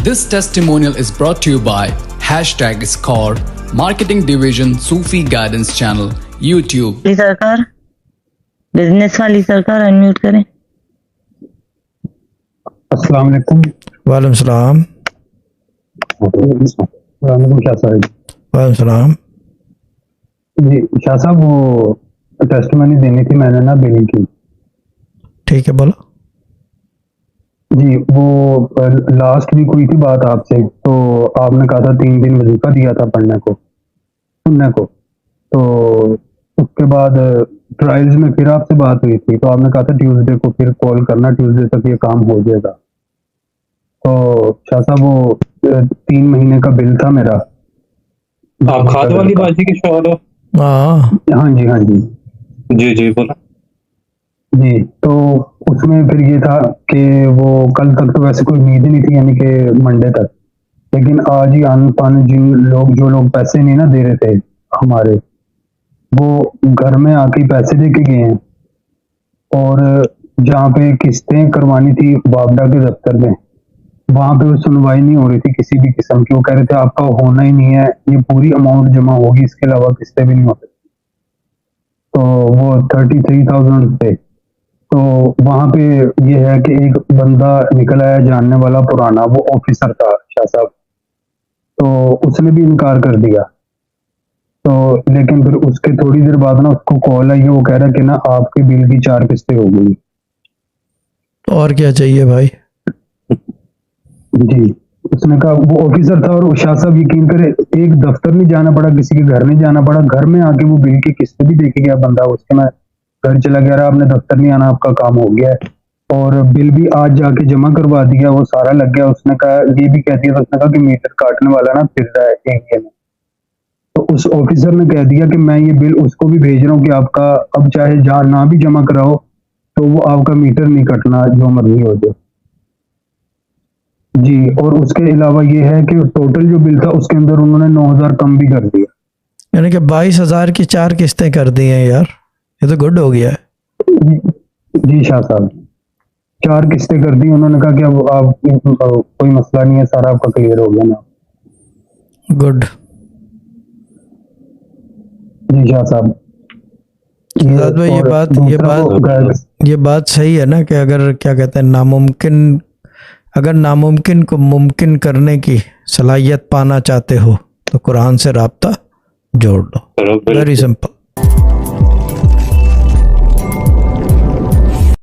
This testimonial is brought to you by #Score, Marketing Division, Sufi Guidance Channel, YouTube. सरकार business वाली सरकार unmute करें। अस्सलाम वालेकुम। वालेकुम सलाम। शाह साहब। वालेकुम सलाम। जी शाह साहब, वो टेस्टिमनी देनी थी मैंने ना बिलिंग की। ठीक है बोलो। जी वो लास्ट वीक हुई थी बात आपसे, तो आपने कहा था 3 दिन वजीफा दिया था पढ़ने को सुनने को, तो उसके बाद ट्रायल्स में फिर आपसे बात हुई थी, तो आपने कहा था ट्यूसडे को फिर कॉल करना, ट्यूसडे तक ये काम हो जाएगा। तो शाह साहब वो 3 महीने का बिल था मेरा। आप खाद वाली बाजी के शोहर हो? हाँ जी हाँ जी जी जी बोला जी। तो उसमें फिर ये था कि वो कल तक तो वैसे कोई उम्मीद ही नहीं थी, यानी कि मंडे तक, लेकिन आज ही आन पान जो लोग पैसे नहीं ना दे रहे थे हमारे, वो घर में आके पैसे दे के गए हैं। और जहाँ पे किस्तें करवानी थी वापडा के दफ्तर में, वहाँ पे वो सुनवाई नहीं हो रही थी किसी भी किस्म की। वो कह रहे थे आपका होना ही नहीं है, ये पूरी अमाउंट जमा होगी, इसके अलावा किस्तें भी नहीं हो सकती। तो वो 33,000 थे। तो वहाँ पे ये है कि एक बंदा निकल आया जानने वाला पुराना, वो ऑफिसर था शाह साहब, तो उसने भी इनकार कर दिया। तो लेकिन फिर उसके थोड़ी देर बाद ना उसको कॉल आई है, वो कह रहा है कि ना आपके बिल की 4 किस्तें हो गई। और क्या चाहिए भाई? जी उसने कहा, वो ऑफिसर था, और शाह साहब यकीन करे एक दफ्तर नहीं जाना पड़ा, किसी के घर नहीं जाना पड़ा, घर में आके वो बिल की किस्तें भी देके गया बंदा। उसके मैं घर चला गया, रहा आपने दफ्तर नहीं आना, आपका काम हो गया है, और बिल भी आज जाके जमा करवा दिया, वो सारा लग गया। उसने कहा ये भी कह दिया, उसने कहा कि मीटर काटने वाला ना फिर रहा है एरिया में। तो उस ऑफिसर ने कह दिया कि मैं ये बिल उसको भी भेज रहा हूँ कि आपका अब चाहे जहाँ ना भी जमा कराओ तो वो आपका मीटर नहीं कटना, जो मर्जी हो जाए। जी और उसके अलावा ये है कि टोटल जो बिल था उसके अंदर उन्होंने 9,000 कम भी कर दिया, यानी कि 22,000 की 4 किस्तें कर दी हैं यार, ये तो गुड हो गया है। जी शाह साहब 4 किस्तें कर दी। उन्होंने कहा कि अब आप कोई मसला नहीं है, सारा आपका क्लियर हो गया ना। गुड। जी शाह साहब शहजाद भाई ये बात सही है ना कि अगर क्या कहते हैं नामुमकिन को मुमकिन करने की सलाहियत पाना चाहते हो तो कुरान से राब्ता जोड़ लो। Very simple.